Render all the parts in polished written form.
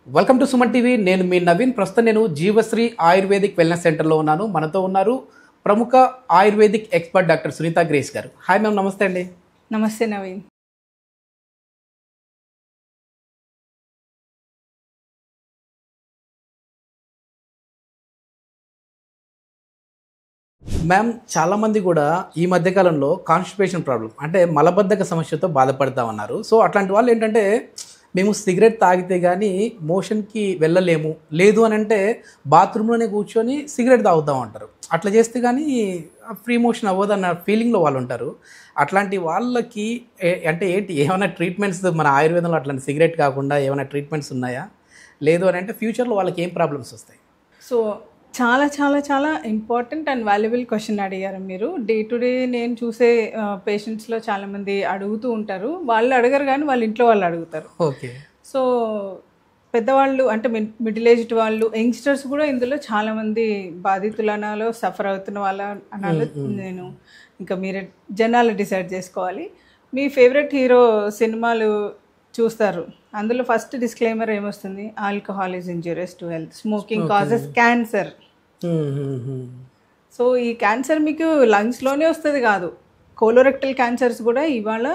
Welcome to Suman TV. నేను మీ నవీన్. ప్రస్తుతం నేను జీవశ్రీ ఆయుర్వేదిక్ వెల్నెస్ సెంటర్లో ఉన్నాను. మనతో ఉన్నారు ప్రముఖ ayurvedic expert doctor Sunitha Grace గారు. హాయ్ మ్యామ్, నమస్తే అండి. నమస్తే నవీన్. మ్యామ్, చాలామంది కూడా ఈ మధ్యకాలంలో కాన్స్టిపేషన్ ప్రాబ్లం అంటే మలబద్ధక సమస్యతో బాధపడతా ఉన్నారు. సో అట్లాంటి వాళ్ళు ఏంటంటే మేము సిగరెట్ తాగితే కానీ మోషన్కి వెళ్ళలేము, లేదు అని అంటే బాత్రూంలోనే కూర్చొని సిగరెట్ తాగుతూ ఉంటారు. అట్లా చేస్తే కానీ ఫ్రీ మోషన్ అవ్వదన్న ఫీలింగ్లో వాళ్ళు ఉంటారు. అట్లాంటి వాళ్ళకి అంటే ఏంటి, ఏమైనా ట్రీట్మెంట్స్ మన ఆయుర్వేదంలో అట్లాంటి సిగరెట్ కాకుండా ఏమైనా ట్రీట్మెంట్స్ ఉన్నాయా, లేదు అని అంటే ఫ్యూచర్లో వాళ్ళకి ఏం ప్రాబ్లమ్స్ వస్తాయి? సో చాలా చాలా చాలా ఇంపార్టెంట్ అండ్ వాల్యుబుల్ క్వశ్చన్ అడిగారు మీరు. డే టు డే నేను చూసే పేషెంట్స్లో చాలామంది అడుగుతూ ఉంటారు. వాళ్ళు అడగరు కానీ వాళ్ళ ఇంట్లో వాళ్ళు అడుగుతారు. ఓకే. సో పెద్దవాళ్ళు అంటే మిడిల్ ఏజ్డ్ వాళ్ళు, యంగ్స్టర్స్ కూడా ఇందులో చాలామంది బాధితులు అనాలో సఫర్ అవుతున్న వాళ్ళ అనాలో నేను ఇంకా మీరే జనాలు డిసైడ్ చేసుకోవాలి. మీ ఫేవరెట్ హీరో సినిమాలు చూస్తారు, అందులో ఫస్ట్ డిస్క్లైమర్ ఏమొస్తుంది? Alcohol is injurious to health, smoking causes cancer. So ఈ క్యాన్సర్ మీకు లంగ్స్లోనే వస్తుంది కాదు, కోలోరెక్టల్ క్యాన్సర్స్ కూడా ఇవాళ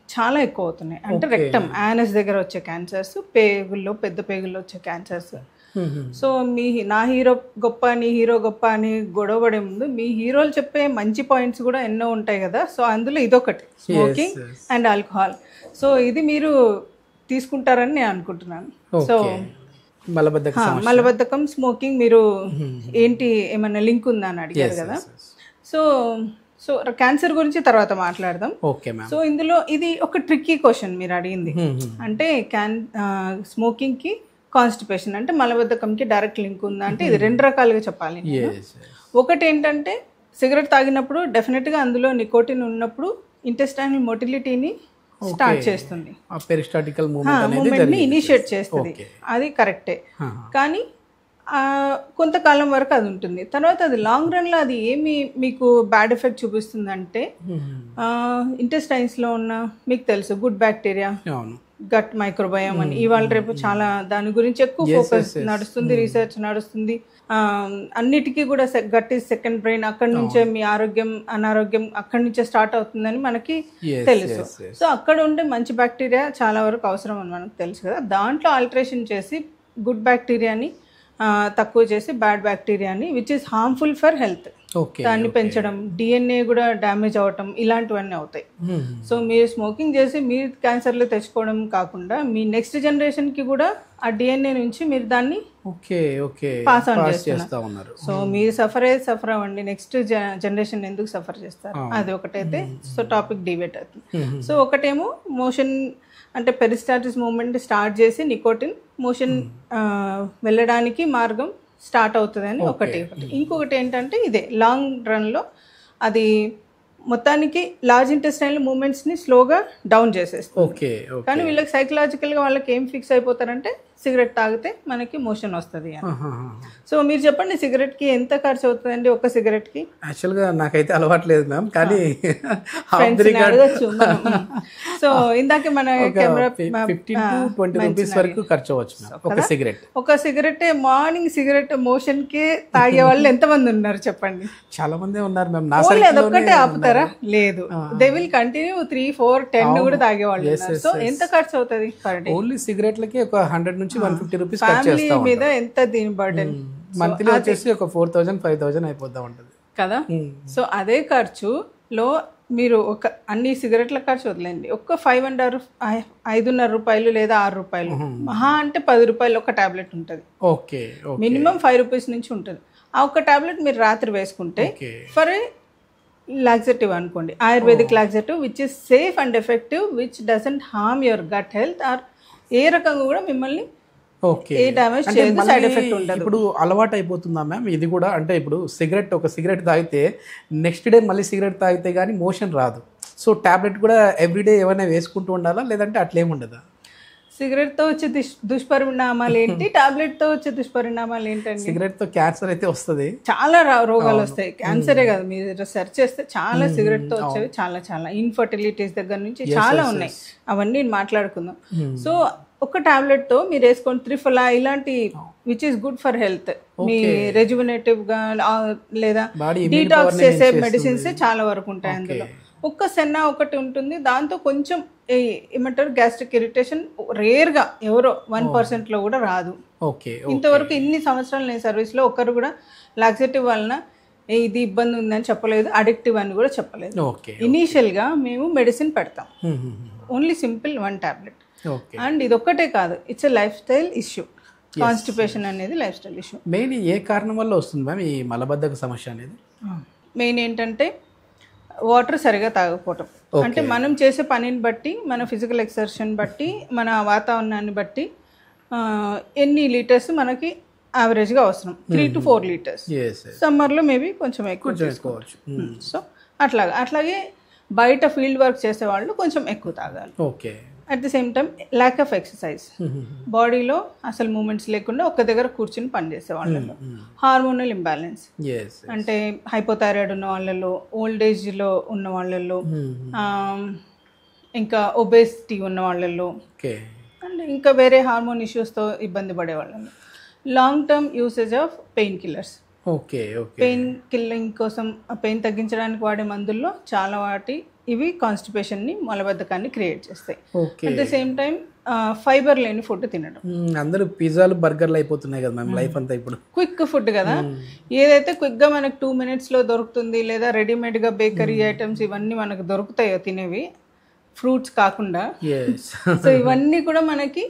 చాలా ఎక్కువ అవుతున్నాయి. అంటే రెక్టమ్ యానస్ దగ్గర వచ్చే క్యాన్సర్స్, పేగుల్లో పెద్ద పేగుల్లో వచ్చే క్యాన్సర్స్. సో నా హీరో గొప్ప, నీ హీరో గొప్ప అని గొడవపడే ముందు మీ హీరోలు చెప్పే మంచి పాయింట్స్ కూడా ఎన్నో ఉంటాయి కదా. సో అందులో ఇదొకటి, స్మోకింగ్ అండ్ ఆల్కహాల్. సో ఇది మీరు తీసుకుంటారని నేను అనుకుంటున్నాను. సో మలబద్ధకం, స్మోకింగ్ మీరు ఏంటి ఏమన్నా లింక్ ఉందా అని అడిగారు కదా. సో సో క్యాన్సర్ గురించి తర్వాత మాట్లాడదాం. సో ఇందులో ఇది ఒక ట్రిక్కీ క్వశ్చన్ మీరు అడిగింది. అంటే స్మోకింగ్కి కాన్స్టిపేషన్ అంటే మలబద్ధకంకి డైరెక్ట్ లింక్ ఉందా అంటే ఇది రెండు రకాలుగా చెప్పాలి. ఒకటి ఏంటంటే సిగరెట్ తాగినప్పుడు డెఫినెట్గా అందులో నికోటిన్ ఉన్నప్పుడు ఇంటెస్టైనల్ మొటిలిటీని స్టార్ట్ చేస్తుంది, మూమెంట్ని ఇనిషియేట్ చేస్తుంది. అది కరెక్టే. కానీ కొంతకాలం వరకు అది ఉంటుంది. తర్వాత అది లాంగ్ రన్లో అది ఏమి మీకు బ్యాడ్ ఎఫెక్ట్ చూపిస్తుందంటే ఇంటెస్టైన్స్లో ఉన్న మీకు తెలుసు గుడ్ బ్యాక్టీరియా, గట్ మైక్రోబయోమ్ అని ఇవాళ రేపు చాలా దాని గురించి ఎక్కువ ఫోకస్ నడుస్తుంది, రీసెర్చ్ నడుస్తుంది. అన్నిటికీ కూడా గట్ ఈజ్ సెకండ్ బ్రెయిన్, అక్కడి నుంచే మీ ఆరోగ్యం అనారోగ్యం అక్కడి నుంచే స్టార్ట్ అవుతుందని మనకి తెలుసు. సో అక్కడ ఉండే మంచి బ్యాక్టీరియా చాలా వరకు అవసరం అని మనకు తెలుసు కదా. దాంట్లో ఆల్టరేషన్ చేసి గుడ్ బ్యాక్టీరియాని తక్కువ చేసి బ్యాడ్ బ్యాక్టీరియాని which is harmful for health దాన్ని పెంచడం, డిఎన్ఏ కూడా డ్యామేజ్ అవ్వటం ఇలాంటివన్నీ అవుతాయి. సో మీరు స్మోకింగ్ చేసి మీరు క్యాన్సర్లు తెచ్చుకోవడం కాకుండా మీ నెక్స్ట్ జనరేషన్కి కూడా ఆ డిఎన్ఏ నుంచి మీరు దాన్ని పాస్ ఆన్ చేస్తున్నారు. సో మీరు సఫర్ అవ్వండి, నెక్స్ట్ జనరేషన్ ఎందుకు సఫర్ చేస్తారు అది ఒకటైతే. సో టాపిక్ డిబేట్ అవుతుంది. సో ఒకటేమో మోషన్ అంటే పెరిస్టాల్టిస్ మూవ్మెంట్ స్టార్ట్ చేసి నికోటిన్ మోషన్ వెళ్ళడానికి మార్గం స్టార్ట్ అవుతుందని ఒకటి. ఇంకొకటి ఏంటంటే ఇదే లాంగ్ రన్లో అది మొత్తానికి లార్జ్ ఇంటెస్టైనల్ మూమెంట్స్ని స్లోగా డౌన్ చేసేస్తుంది. కానీ వీళ్ళకి సైకలాజికల్గా వాళ్ళకి ఏం ఫిక్స్ అయిపోతారంటే సిగరెట్ తాగితే మనకి మోషన్ వస్తుంది అని. సో మీరు చెప్పండి, సిగరెట్కి ఎంత ఖర్చు అవుతుందండి ఒక సిగరెట్కి? యాక్చువల్గా నాకైతే అలవాట్లేదు మ్యామ్, కానీ అడగచ్చు. సో ఇందాక మన కెమెరా 15 to 20 రూపీస్ వరకు ఖర్చు అవ్వచ్చు ఒక సిగరెట్. మార్నింగ్ సిగరెట్ మోషన్ కి తాగే వాళ్ళు ఎంతమంది ఉన్నారు చెప్పండి? చాలా మంది ఉన్నారు మ్యామ్. అదొక్కటే ఆపుతారా? లేదు, దే విల్ కంటిన్యూ 3, 4, 10 కూడా తాగేవాళ్ళు. సో ఎంత ఖర్చు అవుతుంది పర్ డే? ఓన్లీ సిగరెట్లకి ఒక 100 నుంచి 150 రూపీస్ ఫ్యామిలీ మీద ఎంత దీని బర్డెన్? మంత్లీ వచ్చేసి ఒక 4,000, 5,000 అయిపోతా ఉంటుంది కదా. సో అదే ఖర్చులో మీరు ఒక అన్ని సిగరెట్ల ఖర్చు వదిలేండి, ఒక్క 5.5 రూపాయలు లేదా 6 రూపాయలు, మహా అంటే 10 రూపాయలు ఒక టాబ్లెట్ ఉంటుంది. మినిమం 5 రూపీస్ నుంచి ఉంటుంది. ఆ ఒక్క టాబ్లెట్ మీరు రాత్రి వేసుకుంటే ఫర్ లాక్సేటివ్ అనుకోండి, Ayurvedic laxative which is safe and effective which doesn't harm your gut health or ఏ రకంగా కూడా మిమ్మల్ని ఏ డ్యామేజ్ చేయదు, సైడ్ ఎఫెక్ట్ ఉండదు. ఇప్పుడు అలవాటు అయిపోతుందా మ్యామ్ ఇది కూడా? అంటే ఇప్పుడు ఒక సిగరెట్ తాగితే నెక్స్ట్ డే మళ్ళీ సిగరెట్ తాగితే కానీ మోషన్ రాదు. సో టాబ్లెట్ కూడా ఎవ్రీడే ఏమైనా వేసుకుంటూ ఉండాలా, లేదంటే అట్లేముండదా? సిగరెట్తో వచ్చే దుష్పరిణామాలు ఏంటి, టాబ్లెట్తో వచ్చే దుష్పరిణామాలు ఏంటండి? సిగరెట్తో క్యాన్సర్ అయితే వస్తుంది, చాలా రోగాలు వస్తాయి. క్యాన్సరే కాదు, మీరు సెర్చ్ చేస్తే చాలా సిగరెట్తో వచ్చేవి చాలా చాలా ఇన్ఫర్టిలిటీస్ దగ్గర నుంచి చాలా ఉన్నాయి. అవన్నీ మాట్లాడుకుందాం. సో ఒక టాబ్లెట్ తో మీరు వేసుకోండి, త్రిఫలా ఇలాంటి which is good for health, మీ రెజ్యువనేటివ్ గా లేదా డీటాక్స్ చేసే మెడిసిన్స్ చాలా వరకు ఉంటాయి అందులో. ఒక్క సెన్నా ఒకటి ఉంటుంది, దాంతో కొంచెం ఏమంటారు గ్యాస్ట్రిక్ ఇరిటేషన్ రేర్ గా ఎవరో 1% లో కూడా రాదు. ఇంతవరకు ఇన్ని సంవత్సరాలు నేను సర్వీస్ లో ఒక్కరు కూడా లాక్సేటివ్ వలన ఇది ఇబ్బంది ఉందని చెప్పలేదు, అడిక్టివ్ అని కూడా చెప్పలేదు. ఇనీషియల్ గా మేము మెడిసిన్ పెడతాం, ఓన్లీ సింపుల్ 1 టాబ్లెట్. అండ్ ఇది ఒక్కటే కాదు, it's a life style issue. Constipation అనేది లైఫ్ స్టైల్ ఇష్యూ. మెయిన్ ఏ కారణం వల్ల వస్తుంది మ్యామ్ ఈ మలబద్ధక సమస్య అనేది? మెయిన్ ఏంటంటే వాటర్ సరిగా తాగకపోవటం. అంటే మనం చేసే పనిని బట్టి, మన ఫిజికల్ ఎక్సర్షన్ బట్టి, మన వాతావరణాన్ని బట్టి ఎన్ని లీటర్స్ మనకి యావరేజ్గా అవసరం, 3 to 4 లీటర్స్. సమ్మర్లో మేబీ కొంచెం ఎక్కువ చేసుకోవచ్చు. సో అట్లాగే బయట ఫీల్డ్ వర్క్ చేసే వాళ్ళు కొంచెం ఎక్కువ తాగాలి. At the same time lack of exercise, బాడీలో అసలు మూమెంట్స్ లేకుండా ఒక్క దగ్గర కూర్చుని పనిచేసే వాళ్ళలో, హార్మోనల్ ఇంబ్యాలెన్స్ అంటే హైపోథైరాయిడ్ ఉన్న వాళ్ళలో, ఓల్డ్ ఏజ్లో ఉన్న వాళ్ళలో, ఇంకా ఒబేసిటీ ఉన్న వాళ్ళలో, అండ్ ఇంకా వేరే హార్మోన్ ఇష్యూస్తో ఇబ్బంది పడే వాళ్ళలో, long term usage of pain killers. Pain killing కోసం పెయిన్ తగ్గించడానికి వాడే మందుల్లో చాలా వాటి ఇవి కాన్స్టిపేషన్ని, మలబద్ధకాన్ని క్రియేట్ చేస్తాయి. At the same time fibre లేని ఫుడ్ తినడం. అందరూ పిజ్జాలు బర్గర్లు అయిపోతున్నాయి కదా మ్యామ్ లైఫ్ అంతా ఇప్పుడు. క్విక్ ఫుడ్ కదా, ఏదైతే క్విక్గా మనకు 2 minutesలో దొరుకుతుంది, లేదా రెడీమేడ్గా బేకరీ ఐటమ్స్ ఇవన్నీ మనకు దొరుకుతాయో తినేవి, ఫ్రూట్స్ కాకుండా. సో ఇవన్నీ కూడా మనకి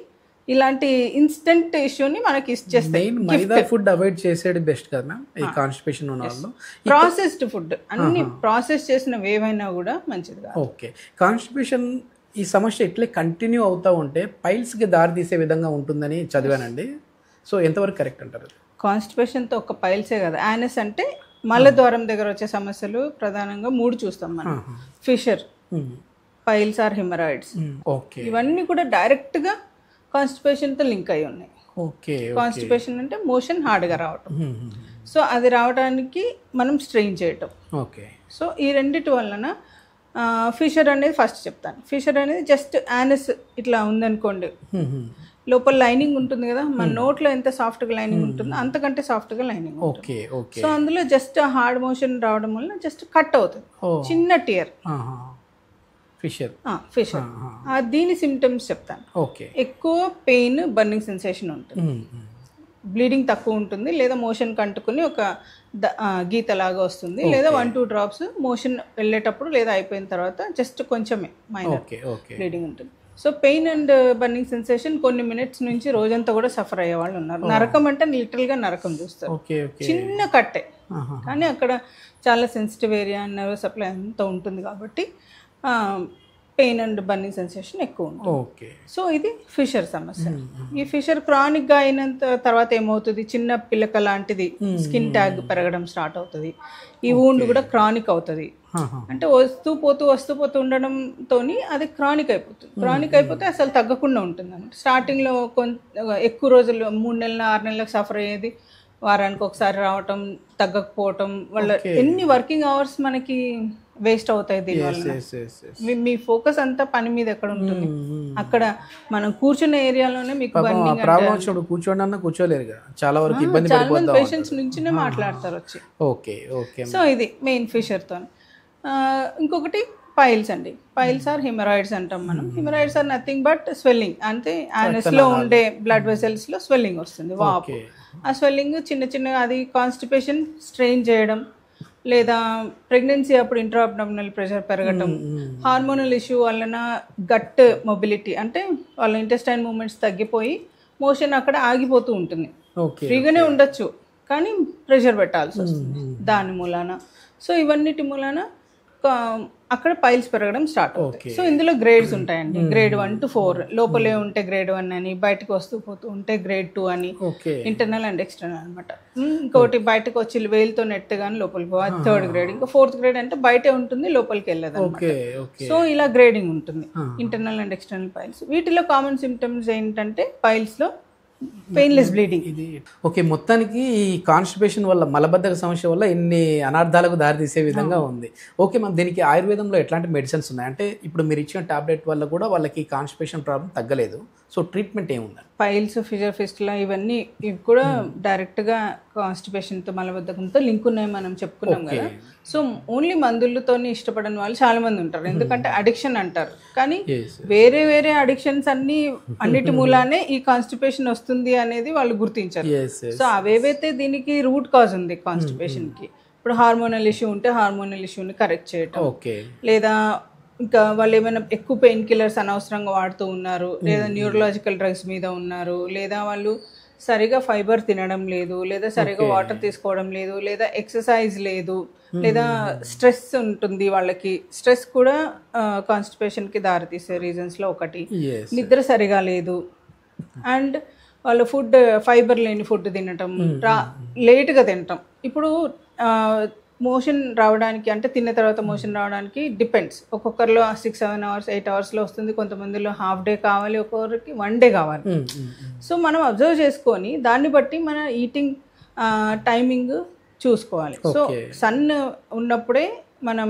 ఇలాంటి ఇన్స్టెంట్ ఇష్యూని మనకి ఇచ్చేస్తాయి. మైదా ఫుడ్ అవాయిడ్ చేసేది బెస్ట్ కదా మ్యామ్ ఈ కాన్స్టిపేషన్ ఉన్న వాళ్ళు. ప్రాసెస్డ్ ఫుడ్ అన్ని ప్రాసెస్ చేసినవి ఏవైనా కూడా మంచిది కాదు. కాన్స్టిపేషన్ ఈ సమస్య ఇట్లే కంటిన్యూ అవుతూ ఉంటే పైల్స్కి దారి తీసే విధంగా ఉంటుందని చదివానండి. సో ఎంతవరకు కరెక్ట్ అంటారు? కాన్స్టిపేషన్తో ఒక పైల్సే కదా, యానస్ అంటే మలద్వారం దగ్గర వచ్చే సమస్యలు ప్రధానంగా 3 చూస్తాం మనం. ఫిషర్, పైల్స్ ఆర్ హిమరాయిడ్స్, ఇవన్నీ కూడా డైరెక్ట్గా కాన్స్టిపేషన్తో లింక్ అయి ఉన్నాయి. కాన్స్టిపేషన్ అంటే మోషన్ హార్డ్గా రావటం, సో అది రావడానికి మనం స్ట్రెయిన్ చేయటం. సో ఈ రెండిటి వలన ఫిషర్ అనేది ఫస్ట్ చెప్తాను. ఫిషర్ అనేది జస్ట్ యానస్ ఇట్లా ఉందనుకోండి, లోపల లైనింగ్ ఉంటుంది కదా, మన నోట్లో ఎంత సాఫ్ట్గా లైనింగ్ ఉంటుందో అంతకంటే సాఫ్ట్గా లైనింగ్ ఉంటుంది. సో అందులో జస్ట్ హార్డ్ మోషన్ రావడం వల్ల జస్ట్ కట్ అవుతుంది, చిన్న టియర్. ఫిషర్ దీని సిమ్టమ్స్ చెప్తాను. ఎక్కువ పెయిన్, బర్నింగ్ సెన్సేషన్ ఉంటుంది, బ్లీడింగ్ తక్కువ ఉంటుంది, లేదా మోషన్ కంటుకుని ఒక గీత లాగా వస్తుంది, లేదా 1-2 drops మోషన్ వెళ్ళేటప్పుడు లేదా అయిపోయిన తర్వాత జస్ట్ కొంచెమే మైనర్ బ్లీడింగ్ ఉంటుంది. So pain and burning sensation కొన్ని మినిట్స్ నుంచి రోజంతా కూడా సఫర్ అయ్యే వాళ్ళు ఉన్నారు. నరకం అంటే లిటరల్గా నరకం చూస్తారు, చిన్న కట్టే కానీ అక్కడ చాలా సెన్సిటివ్ ఏరియా, నర్వ్ సప్లై అంతా ఉంటుంది కాబట్టి పెయిన్ అండ్ బర్నింగ్ సెన్సేషన్ ఎక్కువ ఉంటుంది. సో ఇది ఫిషర్ సమస్య. ఈ ఫిషర్ క్రానిక్గా అయినంత తర్వాత ఏమవుతుంది, చిన్న పిల్లక లాంటిది స్కిన్ ట్యాగ్ పెరగడం స్టార్ట్ అవుతుంది. ఈ వూండ్ కూడా క్రానిక్ అవుతుంది, అంటే వస్తూ పోతూ ఉండడంతో అది క్రానిక్ అయిపోతుంది. క్రానిక్ అయిపోతే అసలు తగ్గకుండా ఉంటుంది అన్నమాట. స్టార్టింగ్లో ఎక్కువ రోజులు 3 నెలలు 6 నెలలకు సఫర్ అయ్యేది, వారానికి ఒకసారి రావటం, తగ్గకపోవటం వల్ల ఎన్ని వర్కింగ్ అవర్స్ మనకి వేస్ట్ అవుతాయి దీనివల్ల. మీ ఫోకస్ అంతా పని మీద ఎక్కడ ఉంటుంది, అక్కడ మనం కూర్చున్న ఏరియాలోనే మీకు కూర్చోలేరు చాలా వరకు ఇబ్బంది పడిపోతారు, పేషెంట్స్ నుంచినే మాట్లాడతారు వచ్చి. సో ఇది మెయిన్ ఫిషర్తో. ఇంకొకటి పైల్స్ అండి. పైల్స్ ఆర్ హిమరాయిడ్స్ అంటాం మనం. Haemorrhoids are nothing but swelling, అంటే యానస్ లో ఉండే బ్లడ్ వెసల్స్ లో స్వెల్లింగ్ వస్తుంది, వాపు. ఆ స్వెల్లింగ్ చిన్న చిన్నగా అది కాన్స్టిపేషన్ స్ట్రెయిన్ చేయడం, లేదా ప్రెగ్నెన్సీ అప్పుడు ఇంట్రా అబ్డామినల్ ప్రెషర్ పెరగటం, హార్మోనల్ ఇష్యూ వలన గట్ మొబిలిటీ అంటే వాళ్ళ ఇంటెస్టైన్ మూమెంట్స్ తగ్గిపోయి మోషన్ అక్కడ ఆగిపోతూ ఉంటుంది. ఫ్రీగానే ఉండొచ్చు కానీ ప్రెషర్ పెట్టాల్సి వస్తుంది దాని మూలాన. సో ఇవన్నిటి మూలాన అక్కడ పైల్స్ పెరగడం స్టార్ట్ అవుతాయి. సో ఇందులో గ్రేడ్స్ ఉంటాయండి, గ్రేడ్ 1 to 4. లోపలే ఉంటే గ్రేడ్ 1 అని, బయటకు వస్తూ పోతూ ఉంటే గ్రేడ్ 2 అని, ఇంటర్నల్ అండ్ ఎక్స్టర్నల్ అనమాట. ఇంకోటి బయటకు వచ్చి వేలుతో నెట్ కానీ లోపలికి పోవాలి, 3rd గ్రేడ్. ఇంకా 4th గ్రేడ్ అంటే బయటే ఉంటుంది, లోపలికి వెళ్ళదు అనమాట. సో ఇలా గ్రేడింగ్ ఉంటుంది ఇంటర్నల్ అండ్ ఎక్స్టర్నల్ పైల్స్. వీటిలో కామన్ సిమ్టమ్స్ ఏంటంటే పైల్స్లో పెయిన్లెస్ బ్లీడింగ్. ఇది ఓకే. మొత్తానికి ఈ కాన్స్టిపేషన్ వల్ల మలబద్ధక సమస్య వల్ల ఎన్ని అనర్థాలకు దారితీసే విధంగా ఉంది. ఓకే మ్యామ్, దీనికి ఆయుర్వేదంలో ఎట్లాంటి మెడిసిన్స్ ఉన్నాయి? అంటే ఇప్పుడు మీరు ఇచ్చిన టాబ్లెట్ వల్ల కూడా వాళ్ళకి కాన్స్టిపేషన్ ప్రాబ్లం తగ్గలేదు, సో ట్రీట్మెంట్ ఏముంది? పైల్స్, ఫిజర్, ఫిస్టులా ఇవన్నీ ఇవి కూడా డైరెక్ట్గా కాన్స్టిపేషన్తో మలబద్ధకంతో లింక్ ఉన్నాయి మనం చెప్పుకున్నాం కదా. సో ఓన్లీ మందులతోనే ఇష్టపడని వాళ్ళు చాలా మంది ఉంటారు, ఎందుకంటే అడిక్షన్ అంటారు. కానీ వేరే వేరే అడిక్షన్స్ అన్నిటి మూలానే ఈ కాన్స్టిపేషన్ వస్తుంది అనేది వాళ్ళు గుర్తించారు. సో అవేవైతే దీనికి రూట్ కాజ్ ఉంది కాన్స్టిపేషన్కి, ఇప్పుడు హార్మోనల్ ఇష్యూ ఉంటే హార్మోనల్ ఇష్యూని కరెక్ట్ చేయటం, లేదా ఇంకా వాళ్ళు ఏమైనా ఎక్కువ పెయిన్ కిల్లర్స్ అనవసరంగా వాడుతూ ఉన్నారు, లేదా న్యూరలాజికల్ డ్రగ్స్ మీద ఉన్నారు, లేదా వాళ్ళు సరిగా ఫైబర్ తినడం లేదు, లేదా సరిగా వాటర్ తీసుకోవడం లేదు, లేదా ఎక్సర్సైజ్ లేదు, లేదా స్ట్రెస్ ఉంటుంది వాళ్ళకి. స్ట్రెస్ కూడా కాన్స్టిపేషన్కి దారితీసే రీజన్స్లో ఒకటి. నిద్ర సరిగా లేదు, అండ్ వాళ్ళు ఫైబర్ లేని ఫుడ్ తినటం, లేట్గా తినటం. ఇప్పుడు మోషన్ రావడానికి, అంటే తిన్న తర్వాత మోషన్ రావడానికి డిపెండ్స్. ఒక్కొక్కరిలో 6-7 hours 8 hours వస్తుంది, కొంతమందిలో హాఫ్ డే కావాలి, ఒక్కొక్కరికి 1 day కావాలి. సో మనం అబ్జర్వ్ చేసుకొని దాన్ని బట్టి మన ఈటింగ్ టైమింగ్ చూసుకోవాలి. సో సన్ ఉన్నప్పుడే మనం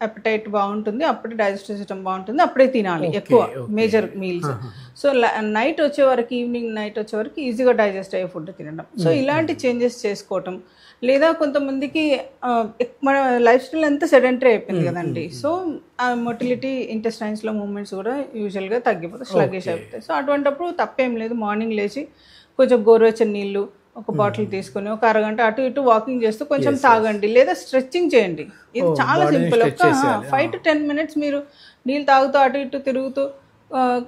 అపెటైట్ బాగుంటుంది, అప్పుడే డైజెస్టివ్ సిస్టమ్ బాగుంటుంది, అప్పుడే తినాలి ఎక్కువ మేజర్ మీల్స్. సో నైట్ వచ్చే వరకు, ఈవినింగ్ నైట్ వచ్చే వరకు ఈజీగా డైజెస్ట్ అయ్యే ఫుడ్ తినడం. సో ఇలాంటి చేంజెస్ చేసుకోవటం. లేదా కొంతమందికి మన లైఫ్ స్టైల్ అంతా సెడెంటరీ అయిపోయింది కదండి. సో ఆ మొటిలిటీ, ఇంటెస్టైన్స్లో మూమెంట్స్ కూడా యూజువల్గా తగ్గిపోతాయి, స్లగిష్ అయిపోతాయి. సో అటువంటిప్పుడు తప్పేం లేదు, మార్నింగ్ లేచి కొంచెం గోరువెచ్చని నీళ్ళు ఒక బాటిల్ తీసుకొని ఒక అరగంట అటు ఇటు వాకింగ్ చేస్తూ కొంచెం తాగండి, లేదా స్ట్రెచ్చింగ్ చేయండి. ఇది చాలా సింపుల్. ఒక 5 to 10 minutes మీరు నీళ్ళు తాగుతూ అటు ఇటు తిరుగుతూ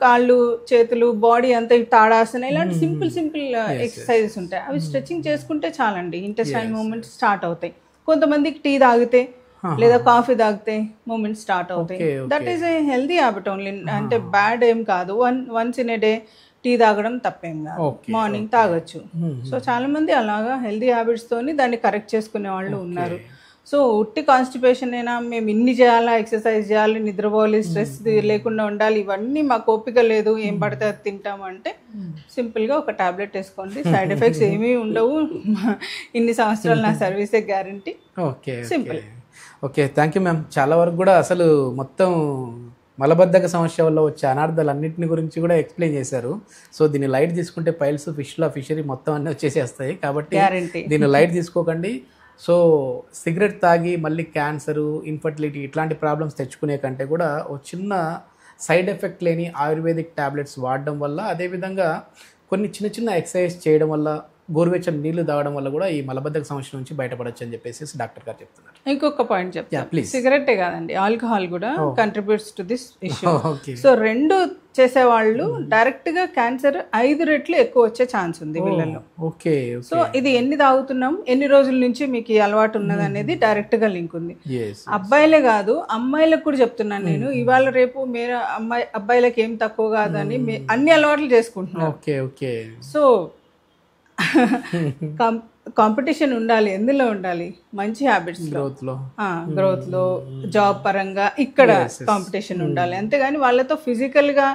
కాళ్ళు, చేతులు, బాడీ అంతా తాడాసన, ఇలాంటి సింపుల్ ఎక్సర్సైజెస్ ఉంటాయి. అవి స్ట్రెచ్చింగ్ చేసుకుంటే చాలండి, ఇంటెస్టైన్ మూమెంట్స్ స్టార్ట్ అవుతాయి. కొంతమందికి టీ తాగితే లేదా కాఫీ తాగితే మూమెంట్స్ స్టార్ట్ అవుతాయి. That is a healthy habit only, అంటే బ్యాడ్ ఏం కాదు. Once in a day tea తాగడం తప్పేం కాదు, మార్నింగ్ తాగొచ్చు. సో చాలా మంది అలాగా హెల్దీ హ్యాబిట్స్ తోని దాన్ని కరెక్ట్ చేసుకునే వాళ్ళు ఉన్నారు. సో ఉట్టి కాన్స్టిపేషన్ అయినా మేము ఇన్ని చేయాలా, ఎక్సర్సైజ్ చేయాలి, నిద్రపోవాలి, స్ట్రెస్ లేకుండా ఉండాలి, ఇవన్నీ మాకు ఓపిక లేదు, ఏం పడితే అది తింటాము అంటే సింపుల్గా ఒక టాబ్లెట్ వేసుకోండి, సైడ్ ఎఫెక్ట్స్ ఏమీ ఉండవు. ఇన్ని సంవత్సరాలు నా సర్వీసే guarantee. Simple. Okay, thank you ma'am. చాలా వరకు కూడా అసలు మొత్తం మలబద్ధక సమస్య వల్ల వచ్చే అనార్థాలన్నింటిని గురించి కూడా ఎక్స్ప్లెయిన్ చేశారు. సో దీన్ని లైట్ తీసుకుంటే పైల్స్, ఫిషరీ మొత్తం అన్నీ వచ్చేసేస్తాయి, కాబట్టి దీన్ని లైట్ తీసుకోకండి. సో సిగరెట్ తాగి మళ్ళీ క్యాన్సరు, ఇన్ఫర్టిలిటీ ఇట్లాంటి ప్రాబ్లమ్స్ తెచ్చుకునే కంటే కూడా ఓ చిన్న సైడ్ ఎఫెక్ట్ లేని ఆయుర్వేదిక్ ట్యాబ్లెట్స్ వాడడం వల్ల, అదేవిధంగా కొన్ని చిన్న ఎక్సర్సైజ్ చేయడం వల్ల, గోరువెచ్చని నీళ్లు తాగడం వల్ల కూడా ఈ మలబద్ధక సమస్య నుంచి బయటపడచ్చు అని చెప్పేసి డాక్టర్ గారు చెప్తున్నారు. ఇంకొక పాయింట్ చెప్తాను, సిగరెటే కాదండి, ఆల్కహాల్ కూడా contributes to this issue. So రెండు చేసేవాళ్ళు డైరెక్ట్ గా క్యాన్సర్ 5 రెట్లు ఎక్కువ వచ్చే ఛాన్స్ ఉంది వీళ్ళలో. సో ఇది ఎన్ని తాగుతున్నాం, ఎన్ని రోజుల నుంచి మీకు ఈ అలవాటు ఉన్నది అనేది డైరెక్ట్ గా లింక్ ఉంది. అబ్బాయిలే కాదు, అమ్మాయిలకు కూడా చెప్తున్నాను నేను. ఇవాళ రేపు మీరు అబ్బాయిలకు ఏం తక్కువ కాదని అన్ని అలవాట్లు చేసుకుంటున్నాం. సో కాంపిటీషన్ ఉండాలి, ఎందులో ఉండాలి, మంచి హ్యాబిట్స్ గ్రోత్ లో, జాబ్ పరంగా ఇక్కడ కాంపిటీషన్ ఉండాలి. అంతేగాని వాళ్ళతో ఫిజికల్ గా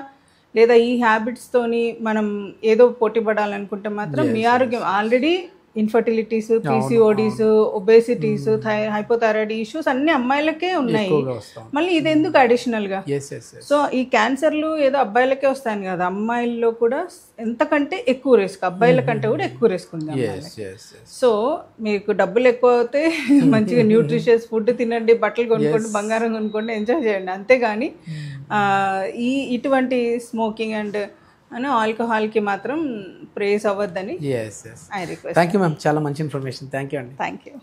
లేదా ఈ హ్యాబిట్స్ తోని మనం ఏదో పోటీ పడాలనుకుంటే మాత్రం మీ ఆరోగ్యం already infertilities, PCODs, obesities, hypothyroid issues అన్ని అమ్మాయిలకే ఉన్నాయి. మళ్ళీ ఇది ఎందుకు అడిషనల్ గా? సో ఈ క్యాన్సర్లు ఏదో అబ్బాయిలకే వస్తాయి కదా, అమ్మాయిల్లో కూడా ఎంతకంటే ఎక్కువ రిస్క్, అబ్బాయిల కంటే కూడా ఎక్కువ రిస్క్ ఉంది. సో మీకు డబ్బులు ఎక్కువ అవుతే మంచిగా న్యూట్రిషియస్ ఫుడ్ తినండి, బట్టలు కొనుక్కోండి, బంగారం కొనుక్కోండి, ఎంజాయ్ చేయండి. అంతేగాని ఇటువంటి స్మోకింగ్ అండ్ ఆల్కహాల్కి మాత్రం ప్రేస్ అవ్వద్దని I request. Thank you ma'am, చాలా మంచి ఇన్ఫర్మేషన్. థ్యాంక్ యూ అండి. Thank you.